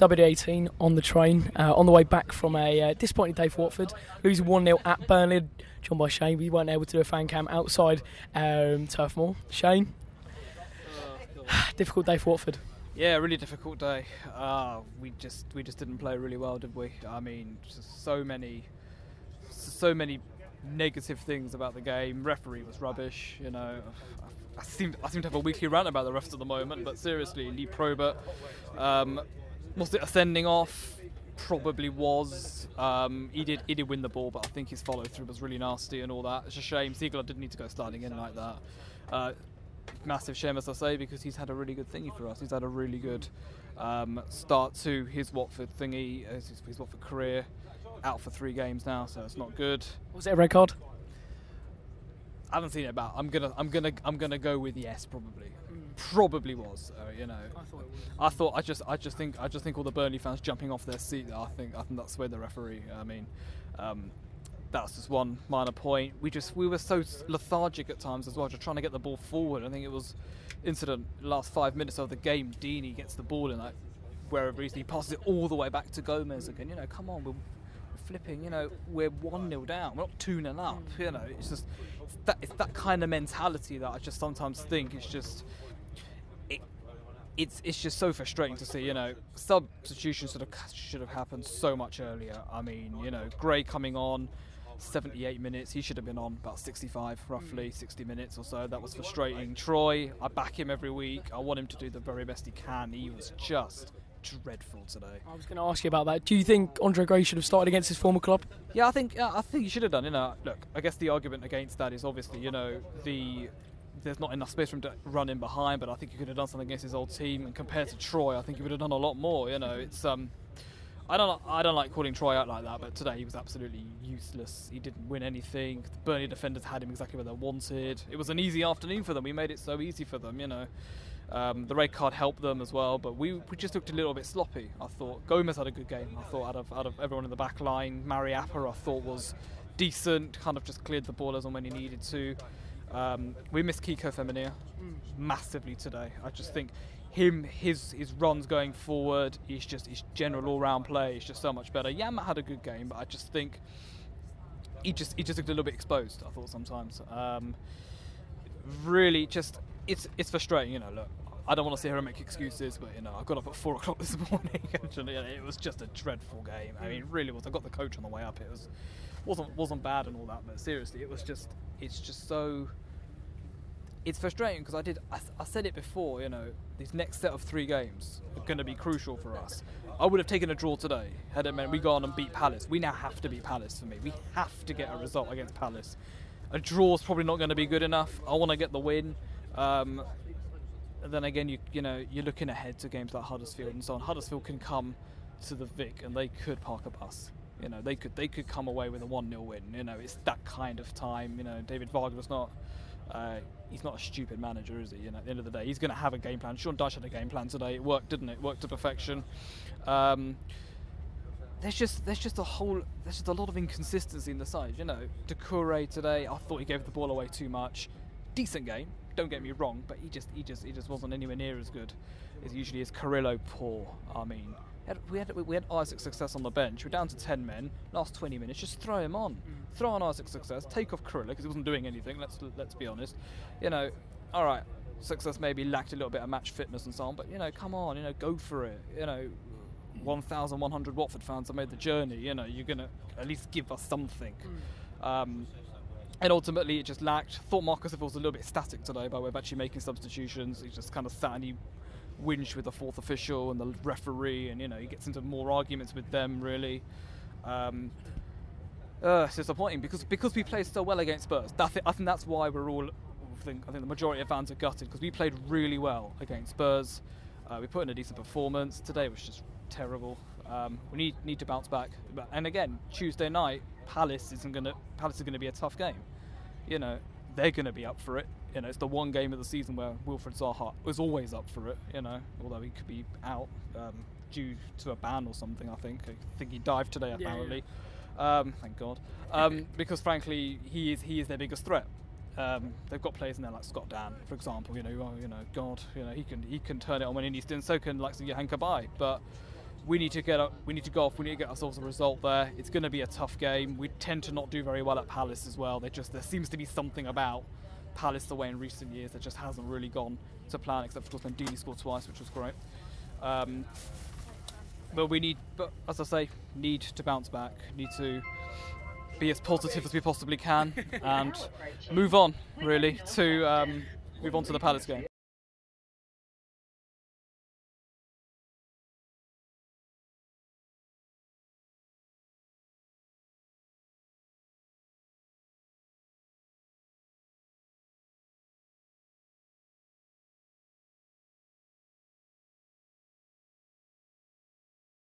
WD18 on the train, on the way back from a disappointing day for Watford, losing 1-0 at Burnley, joined by Shane. We weren't able to do a fan cam outside Turf Moor. Shane, difficult day for Watford. Yeah, really difficult day. We just didn't play really well, did we? I mean, just so many negative things about the game. Referee was rubbish. You know, I seem to have a weekly rant about the refs at the moment. But seriously, Lee Probert, was it a sending off? Probably was. He did win the ball, but I think his follow through was really nasty and all that. It's a shame. Siegler didn't need to go sliding in like that. Massive shame, as I say, because he's had a really good thingy for us. He's had a really good start to his Watford thingy, his Watford career. Out for 3 games now, so it's not good. Was it a red card? I haven't seen it about. I'm gonna go with yes, probably. Probably was. You know. I thought it was. I just think all the Burnley fans jumping off their seat. I think that's where the referee. I mean, that's just one minor point. We were so lethargic at times as well, just trying to get the ball forward. I think it was incident last 5 minutes of the game. Deeney gets the ball in like wherever he passes it all the way back to Gomez again. You know, come on, we're flipping. You know, we're 1-0 down. We're not 2-0 up. You know, it's that kind of mentality that I just sometimes think it's just. It's just so frustrating to see. You know, substitutions should have happened so much earlier. I mean, you know, Gray coming on 78 minutes, he should have been on about 65 roughly, 60 minutes or so. That was frustrating. Troy, I back him every week. I want him to do the very best he can. He was just dreadful today. I was going to ask you about that. Do you think Andre Gray should have started against his former club? Yeah, I think he should have done. You know, look, I guess the argument against that is obviously, you know, there's not enough space for him to run in behind, but I think he could have done something against his old team. And compared to Troy, I think he would have done a lot more. You know, it's I don't like calling Troy out like that, but today he was absolutely useless. He didn't win anything. The Burnley defenders had him exactly where they wanted. It was an easy afternoon for them. We made it so easy for them. You know, the red card helped them as well, but we just looked a little bit sloppy. I thought Gomez had a good game. I thought out of everyone in the back line, Mariappa I thought was decent. Kind of just cleared the ball as and when he needed to. We missed Kiko Femenia massively today. I just think his runs going forward, his general all-round play is just so much better. Yama had a good game, but I just think he just looked a little bit exposed, I thought sometimes. Really just it's frustrating, you know. Look, I don't want to sit here and make excuses, but you know, I got up at 4 o'clock this morning and it was just a dreadful game. I mean, it really was. I got the coach on the way up. It wasn't bad and all that, but seriously, it's just so. It's frustrating because I said it before, you know, these next set of 3 games are going to be crucial for us. I would have taken a draw today had it meant we go on and beat Palace. We now have to beat Palace for me. We have to get a result against Palace. A draw is probably not going to be good enough. I want to get the win. Then again, you're looking ahead to games like Huddersfield and so on. Huddersfield can come to the Vic and they could park a bus. You know, they could come away with a 1-0 win. You know, it's that kind of time. You know, David Wagner's not. He's not a stupid manager, is he? You know, at the end of the day, he's going to have a game plan. Sean Dyche had a game plan today. It worked, didn't it? It worked to perfection. There's just a lot of inconsistency in the side. You know, Doucouré today, I thought he gave the ball away too much. Decent game, don't get me wrong, but he just wasn't anywhere near as good as usually is. Carrillo poor. I mean, we had Isaac's Success on the bench. We're down to 10 men. Last 20 minutes, just throw him on. Throw on Isaac's Success. Take off Carrillo because he wasn't doing anything. Let's be honest. You know, all right. Success maybe lacked a little bit of match fitness and so on, but you know, come on, you know, go for it. You know, 1,100 Watford fans have made the journey. You know, you're gonna at least give us something. And ultimately, it just lacked. Thought Marcus was a little bit static today by way of actually making substitutions. He just kind of sat and he whinged with the 4th official and the referee, and you know, he gets into more arguments with them. Really, it's disappointing because we played so well against Spurs. I think that's why we're all. I think the majority of fans are gutted because we played really well against Spurs. We put in a decent performance. Today was just terrible. We need to bounce back. And again, Tuesday night, Palace is going to be a tough game. You know, they're going to be up for it. You know, it's the one game of the season where Wilfried Zaha was always up for it. You know, although he could be out due to a ban or something. I think he dived today apparently. Yeah. Thank God. Because frankly, he is their biggest threat. They've got players in there like Scott Dan, for example. God, he can turn it on when he needs to, and so can like Johan Kabay. But we need to go off. We need to get ourselves a result there. It's going to be a tough game. We tend to not do very well at Palace as well. There seems to be something about Palace away in recent years that just hasn't really gone to plan, except of course when Deeney scored twice, which was great. But as I say, need to bounce back. Need to be as positive as we possibly can and move on. Really, to move on to the Palace game.